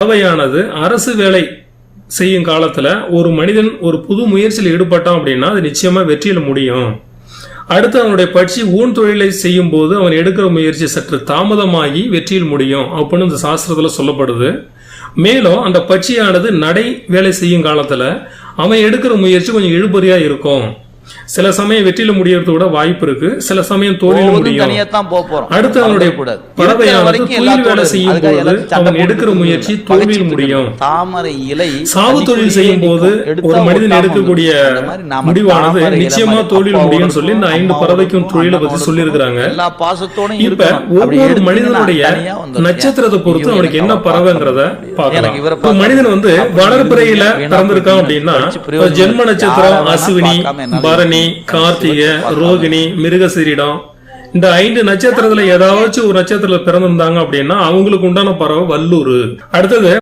பறவையானது அரசு வேலை செய்யும் காலத்துல ஒரு மனிதன் ஒரு புது முயற்சியில் ஈடுபட்டான் அப்படின்னா அது நிச்சயமா வெற்றியில முடியும். அடுத்து அவனுடைய பட்சி ஊன் தொழிலை செய்யும் போது அவன் எடுக்கிற முயற்சி சற்று தாமதமாகி வெற்றியில் முடியும் அப்படின்னு இந்த சாஸ்திரத்துல சொல்லப்படுது. மேலும் அந்த பட்சியானது நடை வேலை செய்யும் காலத்துல அவன் எடுக்கிற முயற்சி கொஞ்சம் இழுபறியா இருக்கும். சில சமயம் வெற்றியில முடியறத விட வாய்ப்பு இருக்கு, சில சமயம் தோல்வியில முடியும். அடுத்து அவனுடைய பறவையானது தொழில் வேலை செய்யும் போது அவன் எடுக்கிற முயற்சி தோல்வியில் முடியும். சாவு தொழில் செய்யும் போது ஒரு மனிதன் எடுக்கக்கூடிய முடிவானது நிச்சயமா தோல்வியில் முடியும் சொல்லி இந்த 5 பறவைக்கும் தொழிலை பத்தி சொல்லி இருக்கிறாங்க. இப்ப ஒவ்வொரு மனிதனுடைய நட்சத்திரத்தை பொறுத்து அவனுக்கு என்ன பறவைங்கிறத பார்க்கலாம். இப்ப மனிதன் வளர்பிறையில பிறந்திருக்கான் அப்படின்னா ஜென்ம நட்சத்திரம் அஸ்வினி, பரணி, கார்த்திகை, ரோகிணி, மிருகசீரிடம், இந்த 5 நட்சத்திரத்துல ஏதாச்சும் ஒரு நட்சத்திரத்துல பிறந்திருந்தாங்க அப்படின்னா அவங்களுக்கு உண்டான பறவை வல்லூர். அடுத்தது